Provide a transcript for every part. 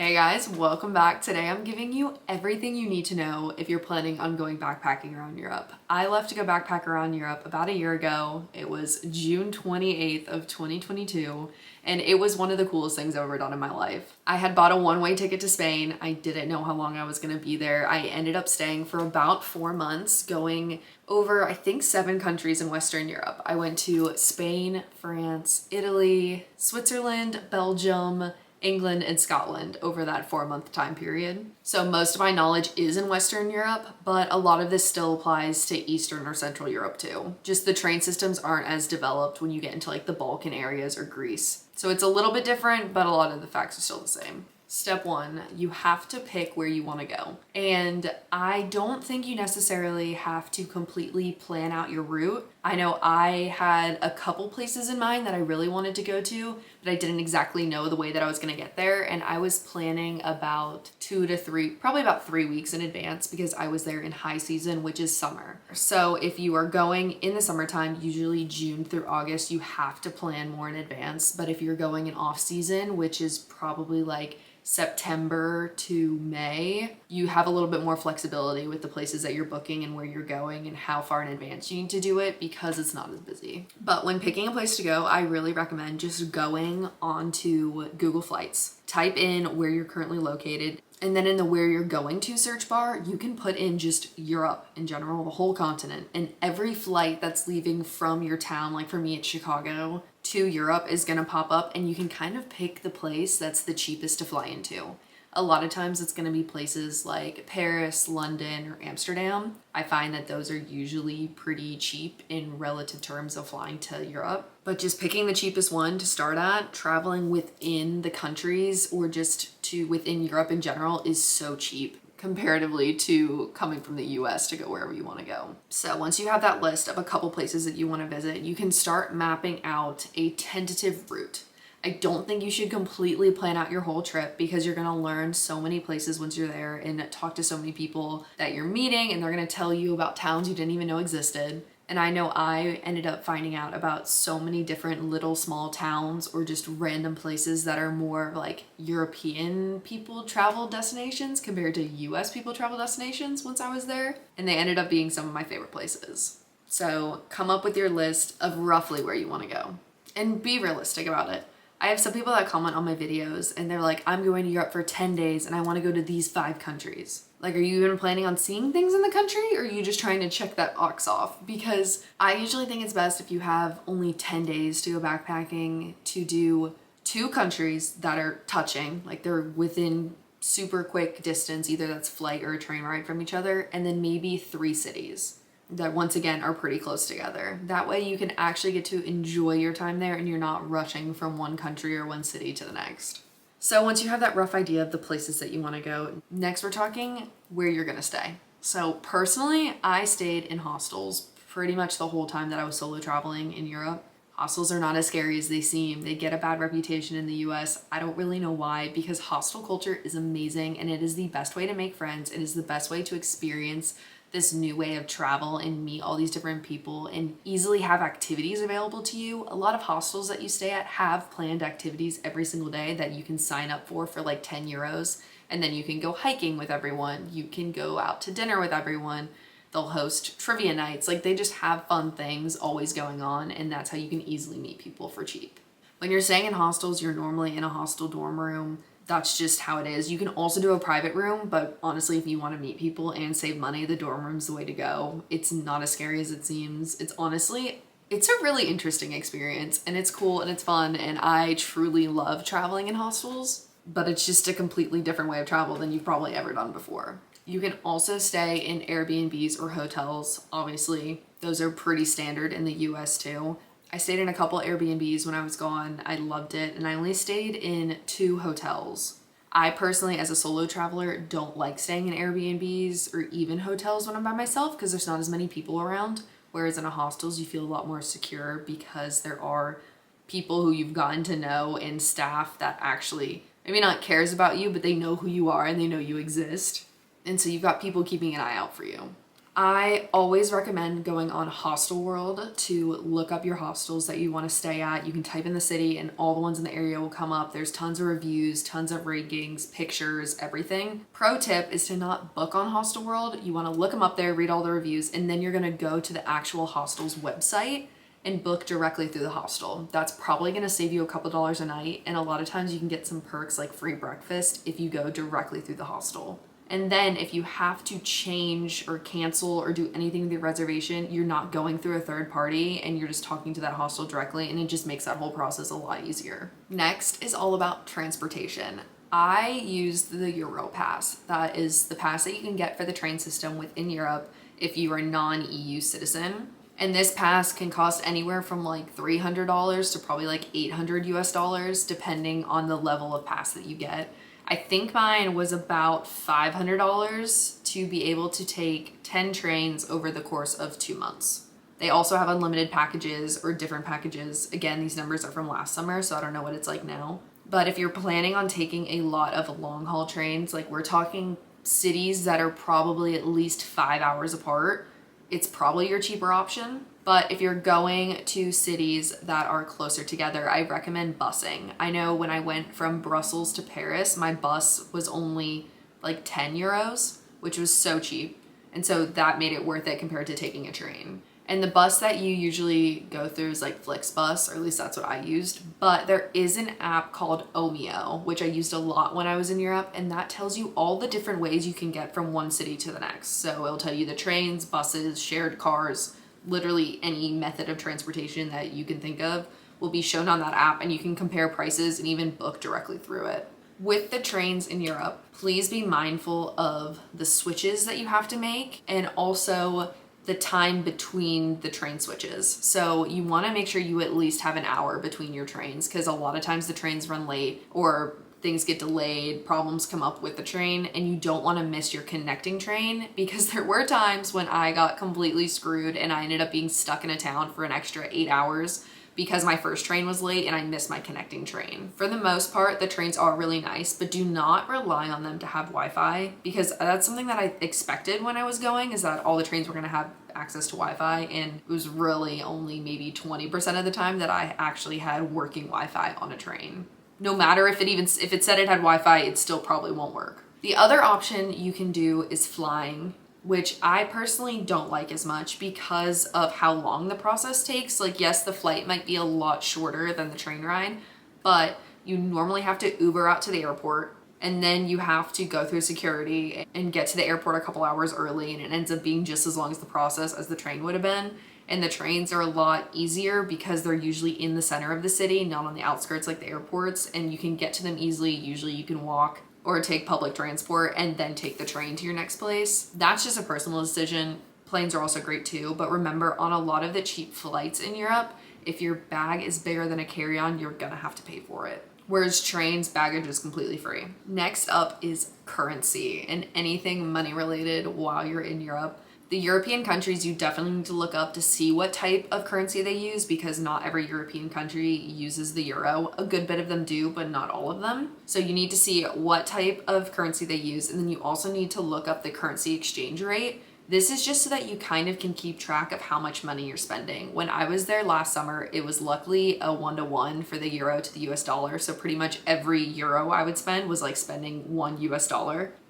Hey guys, welcome back. Today I'm giving you everything you need to know if you're planning on going backpacking around Europe. I left to go backpack around Europe about a year ago. It was June 28th of 2022, and it was one of the coolest things I've ever done in my life. I had bought a one-way ticket to Spain. I didn't know how long I was gonna be there. I ended up staying for about 4 months, going over, I think, 7 countries in Western Europe. I went to Spain, France, Italy, Switzerland, Belgium, England, and Scotland over that 4-month time period. So most of my knowledge is in Western Europe, but a lot of this still applies to Eastern or Central Europe too. Just the train systems aren't as developed when you get into like the Balkan areas or Greece. So it's a little bit different, but a lot of the facts are still the same. Step 1, you have to pick where you want to go. And I don't think you necessarily have to completely plan out your route. I know I had a couple places in mind that I really wanted to go to, but I didn't exactly know the way that I was going to get there. And I was planning about 2 to 3, probably about 3 weeks in advance because I was there in high season, which is summer. So if you are going in the summertime, usually June through August, you have to plan more in advance. But if you're going in off season, which is probably like September to May, you have a little bit more flexibility with the places that you're booking and where you're going and how far in advance you need to do it because it's not as busy. But when picking a place to go, I really recommend just going onto Google Flights. Type in where you're currently located, and then in the where you're going to search bar, you can put in just Europe in general, the whole continent, and every flight that's leaving from your town, like for me it's Chicago, to Europe is gonna pop up, and you can kind of pick the place that's the cheapest to fly into. A lot of times it's gonna be places like Paris, London, or Amsterdam. I find that those are usually pretty cheap in relative terms of flying to Europe. But just picking the cheapest one to start at, traveling within the countries or just to within Europe in general is so cheap comparatively to coming from the US to go wherever you want to go. So once you have that list of a couple places that you want to visit, you can start mapping out a tentative route. I don't think you should completely plan out your whole trip because you're going to learn so many places once you're there and talk to so many people that you're meeting, and they're going to tell you about towns you didn't even know existed. And I know I ended up finding out about so many different little small towns or just random places that are more like European people travel destinations compared to US people travel destinations once I was there. And they ended up being some of my favorite places. So come up with your list of roughly where you want to go and be realistic about it. I have some people that comment on my videos and they're like, I'm going to Europe for 10 days and I want to go to these 5 countries. Like, are you even planning on seeing things in the country, or are you just trying to check that box off? Because I usually think it's best if you have only 10 days to go backpacking to do 2 countries that are touching, like they're within super quick distance, either that's flight or a train ride from each other, and then maybe 3 cities that once again are pretty close together. That way you can actually get to enjoy your time there and you're not rushing from one country or one city to the next. So once you have that rough idea of the places that you want to go, next we're talking where you're going to stay. So personally, I stayed in hostels pretty much the whole time that I was solo traveling in Europe. Hostels are not as scary as they seem. They get a bad reputation in the US. I don't really know why, because hostel culture is amazing and it is the best way to make friends. It is the best way to experience this new way of travel and meet all these different people and easily have activities available to you. A lot of hostels that you stay at have planned activities every single day that you can sign up for like 10 euros. And then you can go hiking with everyone. You can go out to dinner with everyone. They'll host trivia nights. Like, they just have fun things always going on. And that's how you can easily meet people for cheap. When you're staying in hostels, you're normally in a hostel dorm room. That's just how it is. You can also do a private room, but honestly, if you want to meet people and save money, the dorm room's the way to go. It's not as scary as it seems. It's a really interesting experience, and it's cool and it's fun, and I truly love traveling in hostels, but it's just a completely different way of travel than you've probably ever done before. You can also stay in Airbnbs or hotels. Obviously, those are pretty standard in the US too. I stayed in a couple Airbnbs when I was gone. I loved it, and I only stayed in 2 hotels. I personally, as a solo traveler, don't like staying in Airbnbs or even hotels when I'm by myself because there's not as many people around, whereas in a hostels you feel a lot more secure because there are people who you've gotten to know and staff that actually maybe not cares about you, but they know who you are and they know you exist. And so you've got people keeping an eye out for you. I always recommend going on Hostel World to look up your hostels that you want to stay at. You can type in the city and all the ones in the area will come up. There's tons of reviews, tons of rankings, pictures, everything. Pro tip is to not book on Hostel World. You want to look them up there, read all the reviews, and then you're going to go to the actual hostel's website and book directly through the hostel. That's probably going to save you a couple dollars a night, and a lot of times you can get some perks like free breakfast if you go directly through the hostel. And then if you have to change or cancel or do anything with your reservation, you're not going through a third party and you're just talking to that hostel directly, and it just makes that whole process a lot easier. Next is all about transportation. I used the Euro pass. That is the pass that you can get for the train system within Europe if you are a non-EU citizen. And this pass can cost anywhere from like $300 to probably like $800 US, depending on the level of pass that you get. I think mine was about $500 to be able to take 10 trains over the course of 2 months. They also have unlimited packages or different packages. Again, these numbers are from last summer, so I don't know what it's like now. But if you're planning on taking a lot of long haul trains, like we're talking cities that are probably at least 5 hours apart, it's probably your cheaper option. But if you're going to cities that are closer together, I recommend busing. I know when I went from Brussels to Paris, my bus was only like 10 euros, which was so cheap. And so that made it worth it compared to taking a train. And the bus that you usually go through is like Flixbus, or at least that's what I used. But there is an app called Omio, which I used a lot when I was in Europe, and that tells you all the different ways you can get from one city to the next. So it'll tell you the trains, buses, shared cars, literally any method of transportation that you can think of will be shown on that app, and you can compare prices and even book directly through it. With the trains in Europe, please be mindful of the switches that you have to make and also the time between the train switches. So you want to make sure you at least have an hour between your trains, because a lot of times the trains run late or things get delayed, problems come up with the train, and you don't want to miss your connecting train, because there were times when I got completely screwed and I ended up being stuck in a town for an extra 8 hours because my first train was late and I missed my connecting train. For the most part, the trains are really nice, but do not rely on them to have Wi-Fi, because that's something that I expected when I was going, is that all the trains were going to have access to Wi-Fi, and it was really only maybe 20% of the time that I actually had working Wi-Fi on a train. No matter if it said it had Wi-Fi, it still probably won't work. The other option you can do is flying, which I personally don't like as much because of how long the process takes. Like, yes, the flight might be a lot shorter than the train ride, but you normally have to Uber out to the airport, and then you have to go through security and get to the airport a couple hours early, and it ends up being just as long as the process as the train would have been. And the trains are a lot easier because they're usually in the center of the city, not on the outskirts like the airports, and you can get to them easily. Usually you can walk or take public transport and then take the train to your next place. That's just a personal decision. Planes are also great too, but remember, on a lot of the cheap flights in Europe, if your bag is bigger than a carry-on, you're gonna have to pay for it. Whereas trains, baggage is completely free. Next up is currency and anything money related while you're in Europe. The European countries, you definitely need to look up to see what type of currency they use, because not every European country uses the euro. A good bit of them do, but not all of them. So you need to see what type of currency they use, and then you also need to look up the currency exchange rate. This is just so that you kind of can keep track of how much money you're spending. When I was there last summer, it was luckily a 1-to-1 for the euro to the US dollar. So pretty much every euro I would spend was like spending $1 US.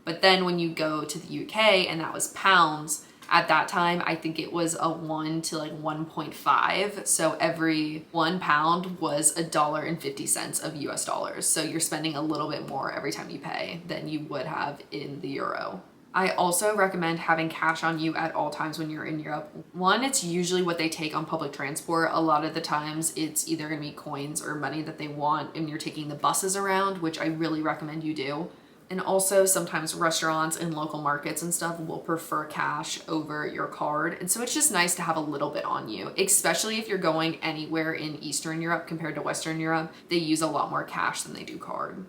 But then when you go to the UK, and that was pounds, at that time, I think it was a 1 to like 1.5. So every £1 was $1.50 of US dollars. So you're spending a little bit more every time you pay than you would have in the euro. I also recommend having cash on you at all times when you're in Europe. One, it's usually what they take on public transport. A lot of the times it's either gonna be coins or money that they want, and you're taking the buses around, which I really recommend you do. And also sometimes restaurants and local markets and stuff will prefer cash over your card. And so it's just nice to have a little bit on you, especially if you're going anywhere in Eastern Europe compared to Western Europe. They use a lot more cash than they do card.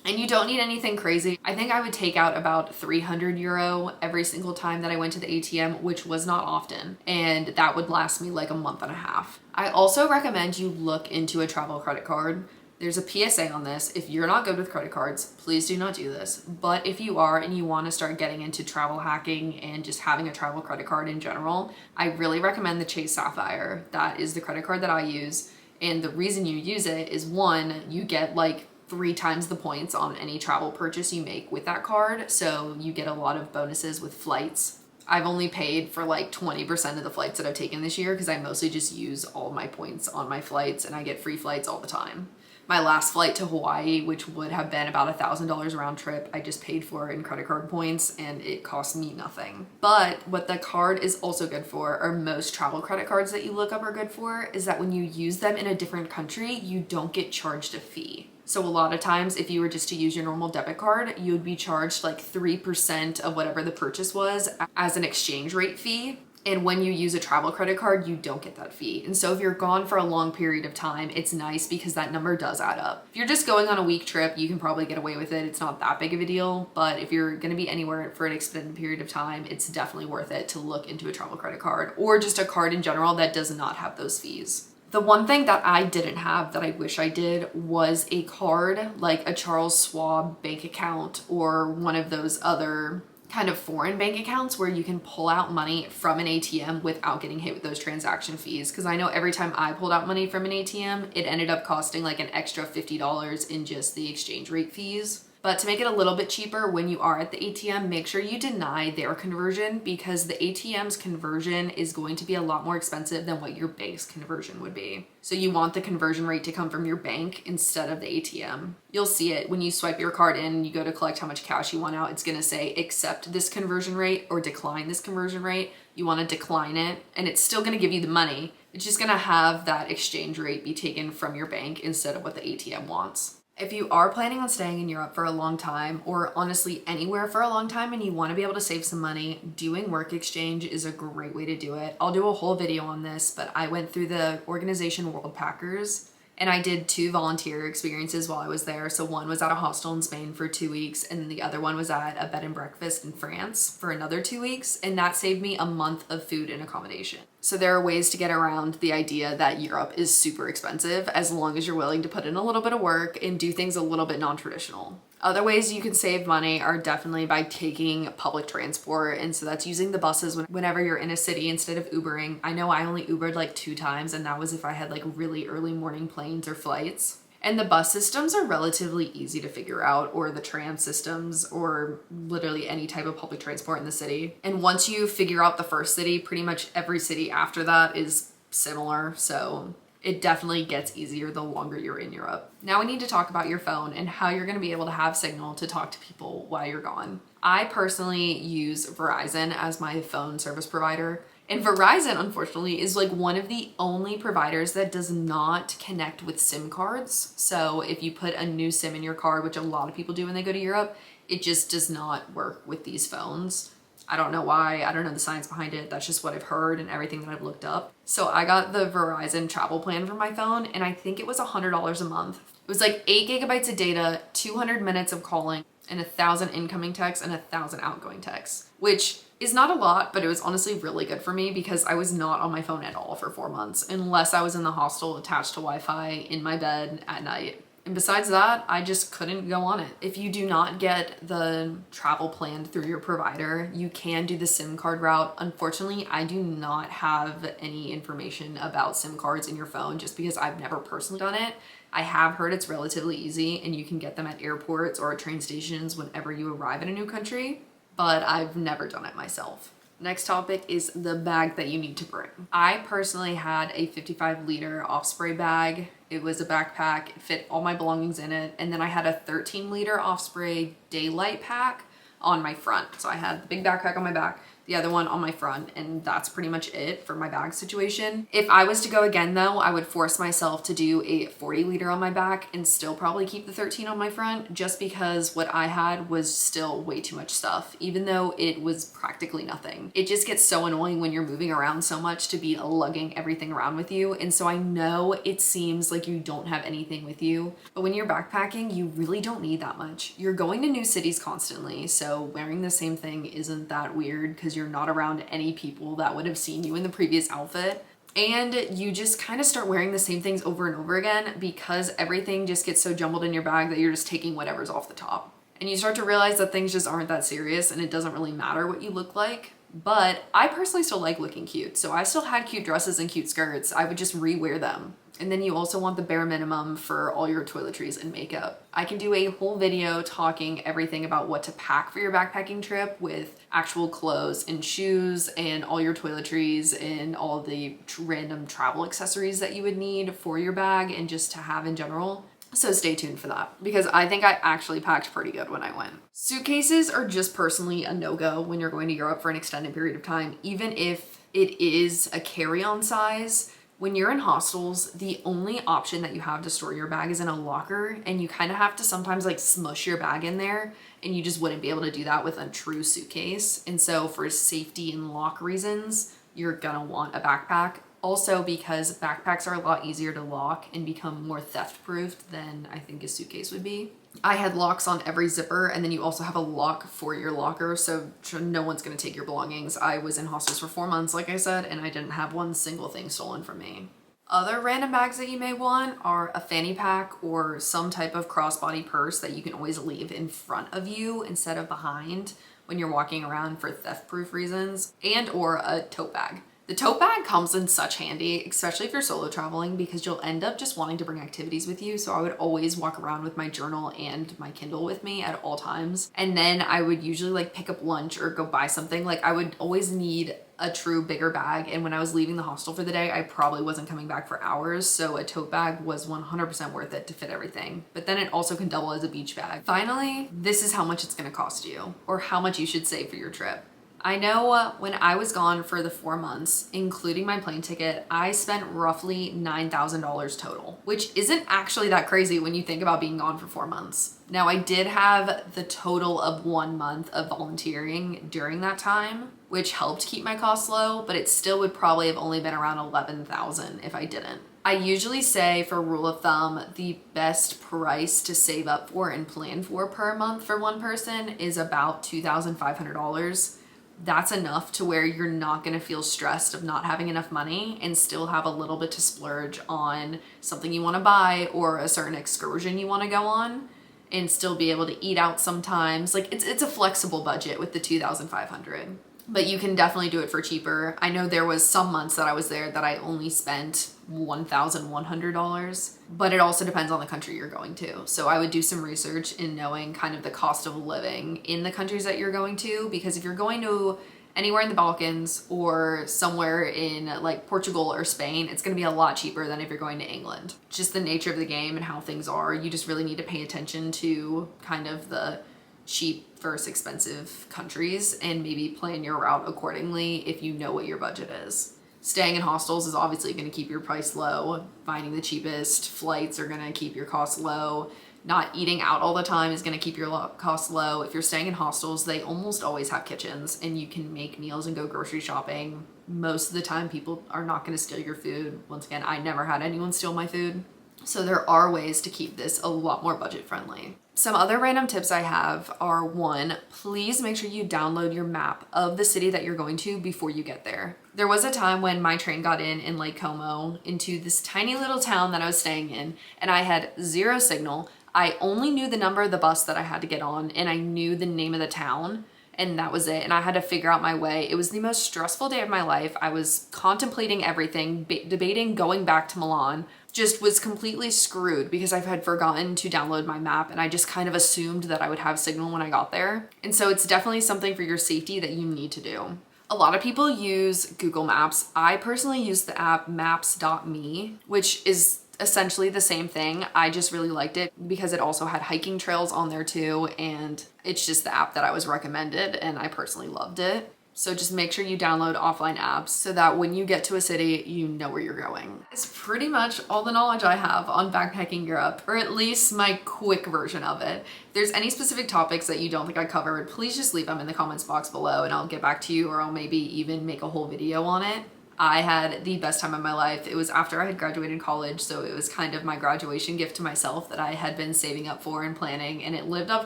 And you don't need anything crazy. I think I would take out about 300 euro every single time that I went to the ATM, which was not often. And that would last me like a month and a half. I also recommend you look into a travel credit card. There's a PSA on this. If you're not good with credit cards, please do not do this. But if you are and you want to start getting into travel hacking and just having a travel credit card in general, I really recommend the Chase Sapphire. That is the credit card that I use. And the reason you use it is, one, you get like 3 times the points on any travel purchase you make with that card. So you get a lot of bonuses with flights. I've only paid for like 20% of the flights that I've taken this year because I mostly just use all my points on my flights and I get free flights all the time. My last flight to Hawaii, which would have been about $1,000 round trip, I just paid for in credit card points and it cost me nothing. But what the card is also good for, or most travel credit cards that you look up are good for, is that when you use them in a different country, you don't get charged a fee. So a lot of times, if you were just to use your normal debit card, you would be charged like 3% of whatever the purchase was as an exchange rate fee. And when you use a travel credit card, you don't get that fee. And so if you're gone for a long period of time, it's nice because that number does add up. If you're just going on a week trip, you can probably get away with it. It's not that big of a deal. But if you're going to be anywhere for an extended period of time, it's definitely worth it to look into a travel credit card or just a card in general that does not have those fees. The one thing that I didn't have that I wish I did was a card, like a Charles Schwab bank account or one of those other kind of foreign bank accounts where you can pull out money from an ATM without getting hit with those transaction fees. Because I know every time I pulled out money from an ATM, it ended up costing like an extra $50 in just the exchange rate fees. But to make it a little bit cheaper when you are at the ATM, make sure you deny their conversion because the ATM's conversion is going to be a lot more expensive than what your bank's conversion would be. So you want the conversion rate to come from your bank instead of the ATM. You'll see it when you swipe your card in and you go to collect how much cash you want out. It's going to say accept this conversion rate or decline this conversion rate. You want to decline it and it's still going to give you the money. It's just going to have that exchange rate be taken from your bank instead of what the ATM wants. If you are planning on staying in Europe for a long time, or honestly anywhere for a long time, and you want to be able to save some money, doing work exchange is a great way to do it. I'll do a whole video on this, but I went through the organization World Packers and I did 2 volunteer experiences while I was there. So one was at a hostel in Spain for 2 weeks, and the other one was at a bed and breakfast in France for another 2 weeks, and that saved me a month of food and accommodation. So there are ways to get around the idea that Europe is super expensive as long as you're willing to put in a little bit of work and do things a little bit non-traditional. Other ways you can save money are definitely by taking public transport, and so that's using the buses whenever you're in a city instead of Ubering. I know I only Ubered like 2 times, and that was if I had like really early morning planes or flights. And the bus systems are relatively easy to figure out, or the tram systems, or literally any type of public transport in the city. And once you figure out the first city, pretty much every city after that is similar. So it definitely gets easier the longer you're in Europe. Now we need to talk about your phone and how you're going to be able to have signal to talk to people while you're gone. I personally use Verizon as my phone service provider. And Verizon, unfortunately, is like one of the only providers that does not connect with SIM cards. So if you put a new SIM in your card, which a lot of people do when they go to Europe, it just does not work with these phones. I don't know why. I don't know the science behind it. That's just what I've heard and everything that I've looked up. So I got the Verizon travel plan for my phone, and I think it was $100 a month. It was like 8 gigabytes of data, 200 minutes of calling, and 1,000 incoming texts and 1,000 outgoing texts, which is not a lot, but it was honestly really good for me because I was not on my phone at all for 4 months unless I was in the hostel attached to Wi-Fi in my bed at night. And besides that, I just couldn't go on it. If you do not get the travel plan through your provider, you can do the SIM card route. Unfortunately, I do not have any information about SIM cards in your phone just because I've never personally done it. I have heard it's relatively easy and you can get them at airports or at train stations whenever you arrive in a new country, but I've never done it myself. Next topic is the bag that you need to bring. I personally had a 55-liter Osprey bag. It was a backpack, it fit all my belongings in it, and then I had a 13-liter Osprey daylight pack on my front. So I had the big backpack on my back, the other one on my front, and that's pretty much it for my bag situation. If I was to go again though, I would force myself to do a 40-liter on my back and still probably keep the 13 on my front, just because what I had was still way too much stuff, even though it was practically nothing. It just gets so annoying when you're moving around so much to be lugging everything around with you. And so I know it seems like you don't have anything with you, but when you're backpacking, you really don't need that much. You're going to new cities constantly, so wearing the same thing isn't that weird because you're not around any people that would have seen you in the previous outfit. And you just kind of start wearing the same things over and over again because everything just gets so jumbled in your bag that you're just taking whatever's off the top. And you start to realize that things just aren't that serious and it doesn't really matter what you look like. But I personally still like looking cute. So I still had cute dresses and cute skirts. I would just rewear them. And then you also want the bare minimum for all your toiletries and makeup. I can do a whole video talking everything about what to pack for your backpacking trip with actual clothes and shoes and all your toiletries and all the random travel accessories that you would need for your bag and just to have in general. So stay tuned for that because I think I actually packed pretty good when I went. Suitcases are just personally a no-go when you're going to Europe for an extended period of time, even if it is a carry-on size. When you're in hostels, the only option that you have to store your bag is in a locker, and you kind of have to sometimes like smush your bag in there, and you just wouldn't be able to do that with a true suitcase. And so for safety and lock reasons, you're gonna want a backpack. Also because backpacks are a lot easier to lock and become more theft-proofed than I think a suitcase would be. I had locks on every zipper, and then you also have a lock for your locker, so no one's gonna take your belongings. I was in hostels for 4 months, like I said, and I didn't have one single thing stolen from me. Other random bags that you may want are a fanny pack or some type of crossbody purse that you can always leave in front of you instead of behind when you're walking around for theft-proof reasons, and or a tote bag. The tote bag comes in such handy, especially if you're solo traveling, because you'll end up just wanting to bring activities with you. So I would always walk around with my journal and my Kindle with me at all times. And then I would usually like pick up lunch or go buy something. Like I would always need a true bigger bag. And when I was leaving the hostel for the day, I probably wasn't coming back for hours. So a tote bag was 100% worth it to fit everything. But then it also can double as a beach bag. Finally, this is how much it's gonna cost you or how much you should save for your trip. I know when I was gone for the 4 months, including my plane ticket, I spent roughly $9,000 total, which isn't actually that crazy when you think about being gone for 4 months. Now, I did have the total of 1 month of volunteering during that time, which helped keep my costs low, but it still would probably have only been around 11,000 if I didn't. I usually say, for rule of thumb, the best price to save up for and plan for per month for one person is about $2,500. That's enough to where you're not gonna feel stressed of not having enough money and still have a little bit to splurge on something you wanna buy or a certain excursion you wanna go on and still be able to eat out sometimes. Like it's a flexible budget with the 2,500, but you can definitely do it for cheaper. I know there was some months that I was there that I only spent $1,100, but it also depends on the country you're going to. So I would do some research in knowing kind of the cost of living in the countries that you're going to, because if you're going to anywhere in the Balkans or somewhere in like Portugal or Spain, it's going to be a lot cheaper than if you're going to England. Just the nature of the game and how things are, you just really need to pay attention to kind of the cheap versus expensive countries and maybe plan your route accordingly if you know what your budget is. Staying in hostels is obviously going to keep your price low. Finding the cheapest flights are going to keep your costs low. Not eating out all the time is going to keep your costs low. If you're staying in hostels, they almost always have kitchens and you can make meals and go grocery shopping. Most of the time, people are not going to steal your food. Once again, I never had anyone steal my food. So there are ways to keep this a lot more budget friendly. Some other random tips I have are: 1, please make sure you download your map of the city that you're going to before you get there. There was a time when my train got in Lake Como into this tiny little town that I was staying in, and I had zero signal. I only knew the number of the bus that I had to get on, and I knew the name of the town, and that was it. And I had to figure out my way. It was the most stressful day of my life. I was contemplating everything, debating going back to Milan. Just was completely screwed because I had forgotten to download my map and I just kind of assumed that I would have signal when I got there. And so it's definitely something for your safety that you need to do. A lot of people use Google Maps. I personally use the app maps.me, which is essentially the same thing. I just really liked it because it also had hiking trails on there too, and it's just the app that I was recommended and I personally loved it. So just make sure you download offline apps so that when you get to a city, you know where you're going. It's pretty much all the knowledge I have on backpacking Europe, or at least my quick version of it. If there's any specific topics that you don't think I covered, please just leave them in the comments box below and I'll get back to you, or I'll maybe even make a whole video on it. I had the best time of my life. It was after I had graduated college, so it was kind of my graduation gift to myself that I had been saving up for and planning, and it lived up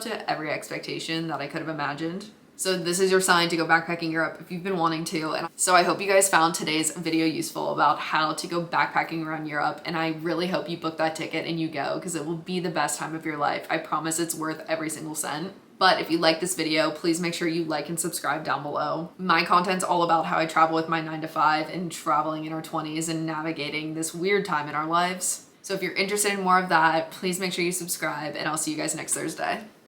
to every expectation that I could have imagined. So this is your sign to go backpacking Europe if you've been wanting to. And so I hope you guys found today's video useful about how to go backpacking around Europe. And I really hope you book that ticket and you go, because it will be the best time of your life. I promise it's worth every single cent. But if you like this video, please make sure you like and subscribe down below. My content's all about how I travel with my 9-to-5 and traveling in our 20s and navigating this weird time in our lives. So if you're interested in more of that, please make sure you subscribe, and I'll see you guys next Thursday.